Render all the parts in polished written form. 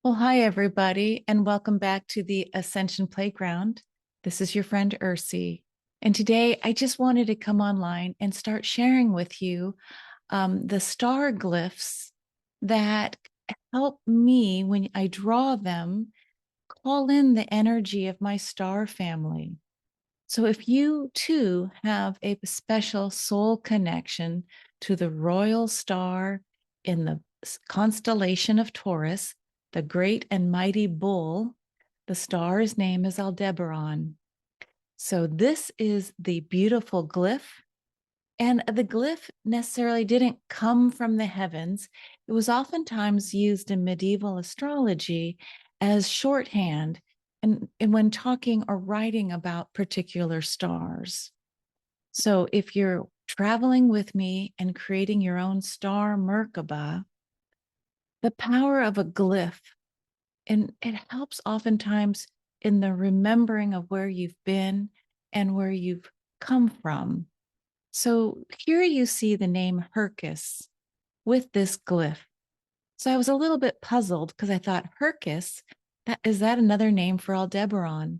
Well, hi, everybody, and welcome back to the Ascension Playground. This is your friend Ursi. And today I just wanted to come online and start sharing with you the star glyphs that help me when I draw them, call in the energy of my star family. So if you too have a special soul connection to the royal star in the constellation of Taurus, the great and mighty bull, the star's name is Aldebaran. So this is the beautiful glyph. And the glyph necessarily didn't come from the heavens. It was oftentimes used in medieval astrology as shorthand and when talking or writing about particular stars. So if you're traveling with me and creating your own star Merkaba, the power of a glyph, and it helps oftentimes in the remembering of where you've been and where you've come from. So here you see the name Hercus with this glyph. So I was a little bit puzzled because I thought, Hercus, is that another name for Aldebaran?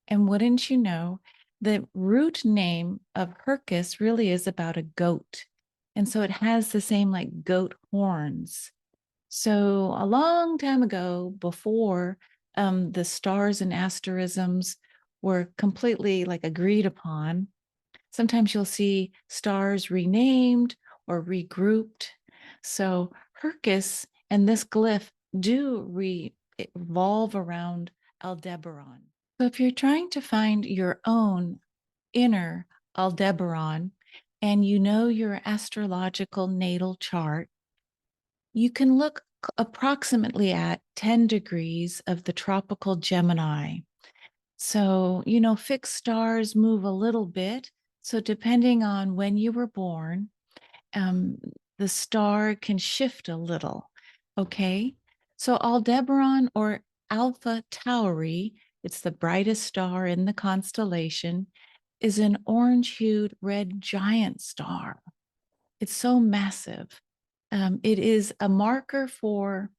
And wouldn't you know, the root name of Hercus really is about a goat. And so it has the same like goat horns. So a long time ago, before the stars and asterisms were completely like agreed upon, sometimes you'll see stars renamed or regrouped. So Hercus and this glyph do revolve around Aldebaran. So if you're trying to find your own inner Aldebaran and you know your astrological natal chart, you can look approximately at 10 degrees of the tropical Gemini. So, fixed stars move a little bit. So, depending on when you were born, um, the star can shift a little. Okay. So, Aldebaran or Alpha Tauri, it's the brightest star in the constellation, is an orange hued red giant star. It's so massive. It is a marker for,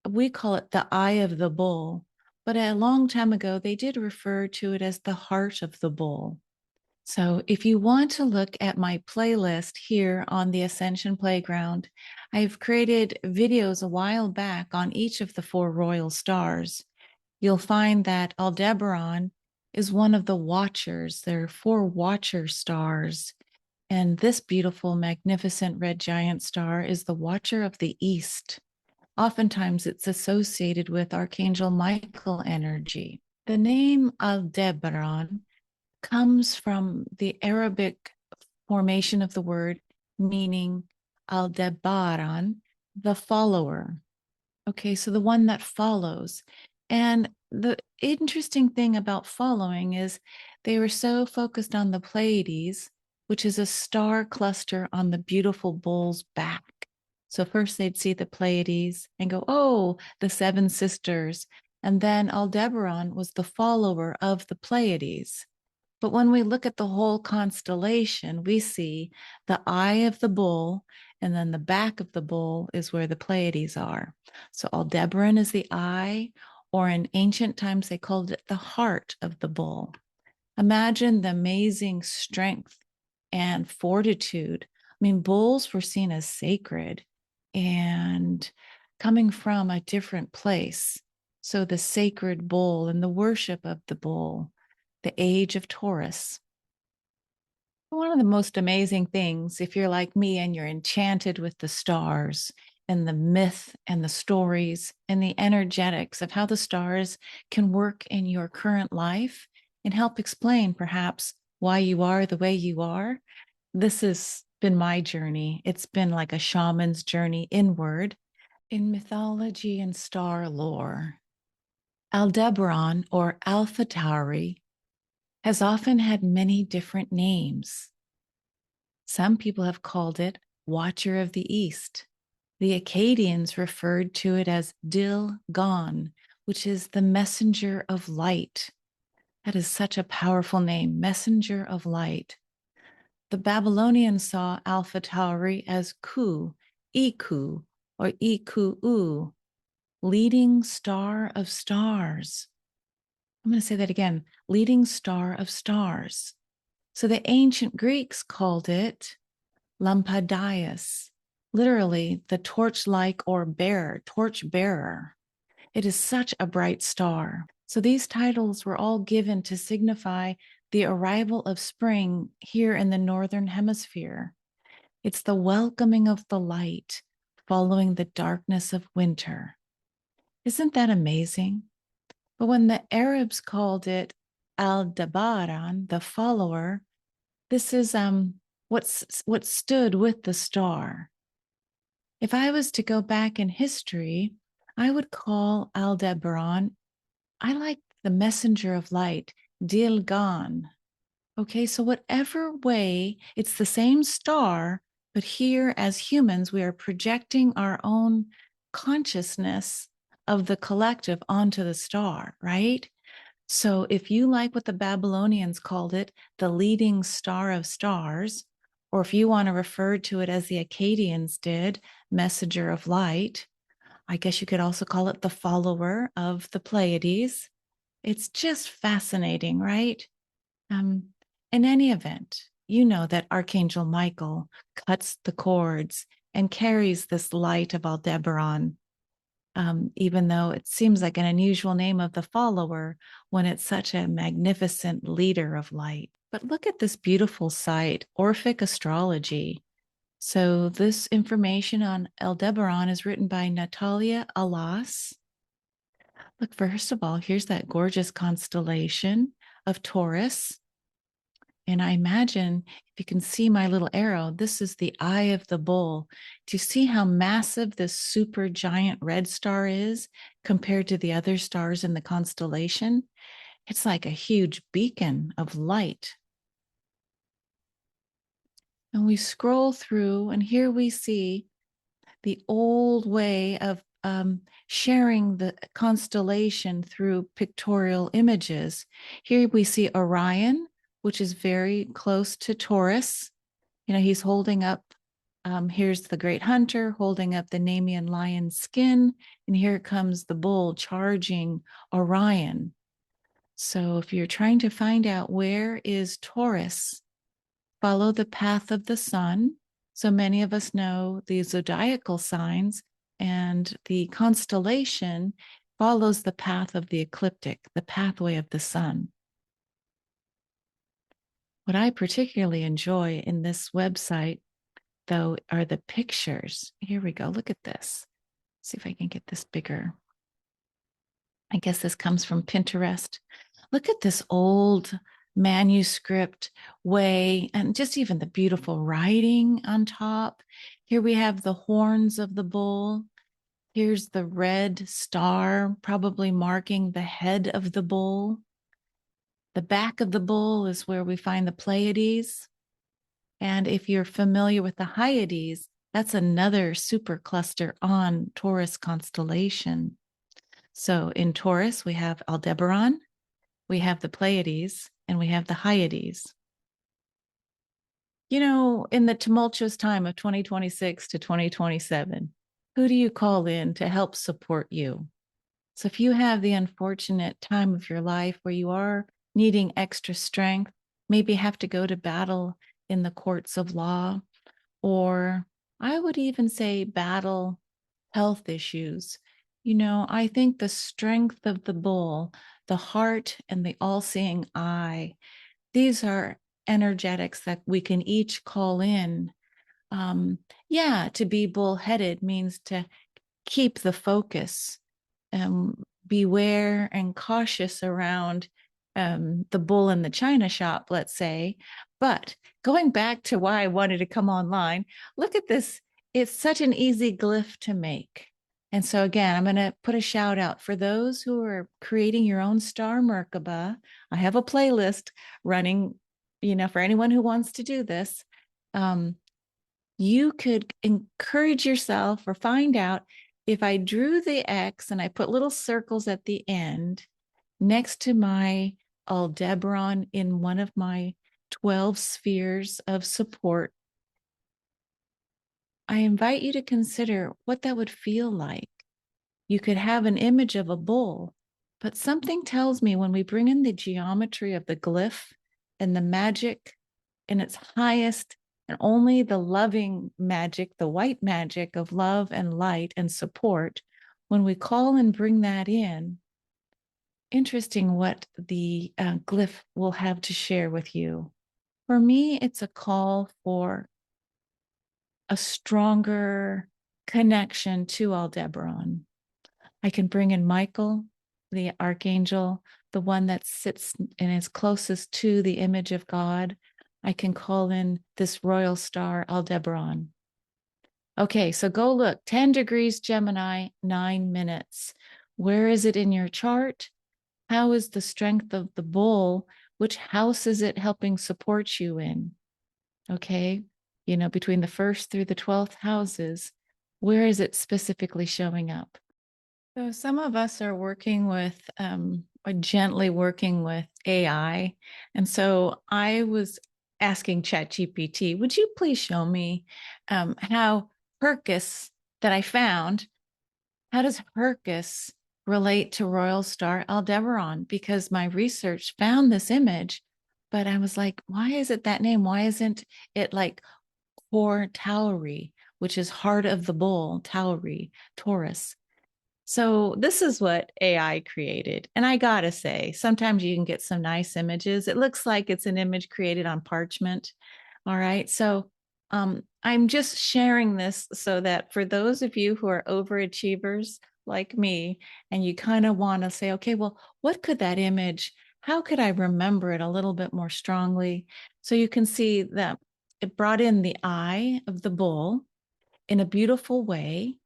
we call it the eye of the bull, but a long time ago, they did refer to it as the heart of the bull. So if you want to look at my playlist here on the Ascension Playground, I've created videos a while back on each of the four royal stars. You'll find that Aldebaran is one of the watchers. There are four watcher stars. And this beautiful, magnificent red giant star is the watcher of the East. Oftentimes it's associated with Archangel Michael energy. The name Aldebaran comes from the Arabic formation of the word meaning Aldebaran, the follower. Okay, so the one that follows. And the interesting thing about following is they were so focused on the Pleiades, which is a star cluster on the beautiful bull's back. So first they'd see the Pleiades and go, oh, the seven sisters. And then Aldebaran was the follower of the Pleiades. But when we look at the whole constellation, we see the eye of the bull, and then the back of the bull is where the Pleiades are. So Aldebaran is the eye, or in ancient times, they called it the heart of the bull. Imagine the amazing strength and fortitude. I mean, bulls were seen as sacred and coming from a different place. So the sacred bull and the worship of the bull, the age of Taurus. One of the most amazing things, if you're like me and you're enchanted with the stars and the myth and the stories and the energetics of how the stars can work in your current life and help explain perhaps why you are the way you are, this has been my journey. It's been like a shaman's journey inward in mythology and star lore. Aldebaran or Alpha Tauri has often had many different names. Some people have called it Watcher of the East. The Akkadians referred to it as Dil Gon, which is the messenger of light. That is such a powerful name, messenger of light. The Babylonians saw Alpha Tauri as Ku, Iku, or Iku-u, leading star of stars. I'm going to say that again, leading star of stars. So the ancient Greeks called it Lampadias, literally the torch-like or bearer, torch bearer. It is such a bright star. So these titles were all given to signify the arrival of spring here in the Northern Hemisphere. It's the welcoming of the light following the darkness of winter. Isn't that amazing? But when the Arabs called it Aldebaran, the follower, this is what stood with the star. If I was to go back in history, I would call Aldebaran, I like the messenger of light, Dilgan. Okay, so whatever way, it's the same star, but here as humans, we are projecting our own consciousness of the collective onto the star, right? So if you like what the Babylonians called it, the leading star of stars, or if you want to refer to it as the Akkadians did, messenger of light, I guess you could also call it the follower of the Pleiades. It's just fascinating, right? Um, in any event, you know that Archangel Michael cuts the cords and carries this light of Aldebaran, even though it seems like an unusual name of the follower when it's such a magnificent leader of light. But look at this beautiful site, Orphic Astrology. So this information on Aldebaran is written by Natalia Alas. Look, first of all, here's that gorgeous constellation of Taurus. And I imagine if you can see my little arrow, this is the eye of the bull. Do you see how massive this super giant red star is compared to the other stars in the constellation? It's like a huge beacon of light. And we scroll through, and here we see the old way of sharing the constellation through pictorial images. Here we see Orion, which is very close to Taurus. You know, he's holding up, here's the great hunter holding up the Nemean lion's skin, and here comes the bull charging Orion. So if you're trying to find out where is Taurus, follow the path of the sun. So many of us know the zodiacal signs, and the constellation follows the path of the ecliptic, the pathway of the sun. What I particularly enjoy in this website, though, are the pictures. Here we go. Look at this. See if I can get this bigger. I guess this comes from Pinterest. Look at this old manuscript way, and just even the beautiful writing on top. Here we have the horns of the bull. Here's the red star, probably marking the head of the bull. The back of the bull is where we find the Pleiades. And if you're familiar with the Hyades, that's another supercluster on Taurus constellation. So in Taurus, we have Aldebaran, we have the Pleiades, and we have the Hyades. You know, in the tumultuous time of 2026 to 2027, who do you call in to help support you? So if you have the unfortunate time of your life where you are needing extra strength, maybe have to go to battle in the courts of law, or I would even say battle health issues. You know, I think the strength of the bull, the heart, and the all-seeing eye, these are energetics that we can each call in. To be bullheaded means to keep the focus, beware and cautious around the bull in the china shop, let's say. But going back to why I wanted to come online, look at this. It's such an easy glyph to make. And so again, I'm going to put a shout out for those who are creating your own star Merkaba. I have a playlist running, you know, for anyone who wants to do this. You could encourage yourself or find out if I drew the X and I put little circles at the end next to my Aldebaran in one of my 12 spheres of support, I invite you to consider what that would feel like. You could have an image of a bull, but something tells me when we bring in the geometry of the glyph and the magic in its highest and only the loving magic, the white magic of love and light and support, when we call and bring that in, interesting what the glyph will have to share with you. For me, it's a call for a stronger connection to Aldebaran. I can bring in Michael, the archangel, the one that sits and is closest to the image of God. I can call in this royal star, Aldebaran. Okay, so go look. 10 degrees Gemini, 9 minutes. Where is it in your chart? How is the strength of the bull? Which house is it helping support you in? Okay, between the first through the 12th houses, where is it specifically showing up? So some of us are working with, or gently working with AI. And so I was asking ChatGPT, would you please show me how Hercus that I found, how does Hercus relate to Royal Star Aldebaran? Because my research found this image, but I was like, why is it that name? Why isn't it like Cor Tauri, which is heart of the bull, Tauri, Taurus? So this is what AI created. And I gotta say, sometimes you can get some nice images. It looks like it's an image created on parchment. All right. So I'm just sharing this so that for those of you who are overachievers like me, and you kind of want to say, okay, well, what could that image, how could I remember it a little bit more strongly? So you can see that it brought in the eye of the bull in a beautiful way.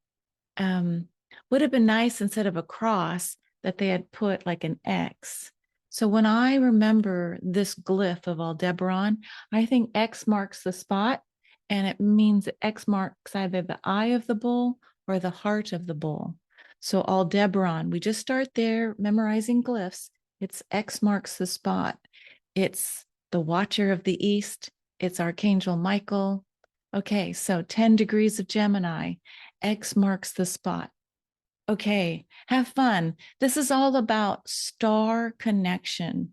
um, would have been nice instead of a cross that they had put like an X. So when I remember this glyph of Aldebaran, I think X marks the spot, and it means that X marks either the eye of the bull or the heart of the bull. So Aldebaran, we just start there memorizing glyphs. It's X marks the spot. It's the Watcher of the East. It's Archangel Michael. Okay, so 10 degrees of Gemini. X marks the spot. Okay, have fun. This is all about star connection,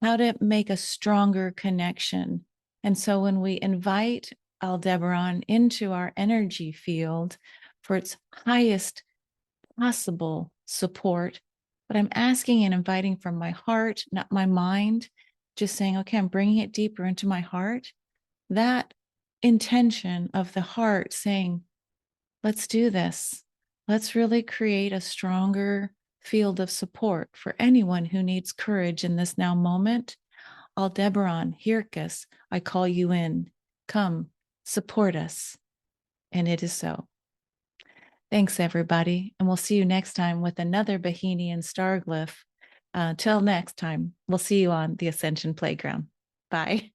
how to make a stronger connection. And so when we invite Aldebaran into our energy field for its highest possible support, but I'm asking and inviting from my heart, not my mind, just saying, okay, I'm bringing it deeper into my heart. That intention of the heart saying, let's do this. Let's really create a stronger field of support for anyone who needs courage in this now moment. Aldebaran, Hirkus, I call you in. Come, support us. And it is so. Thanks, everybody. And we'll see you next time with another Bohemian star glyph. Till next time, we'll see you on the Ascension Playground. Bye.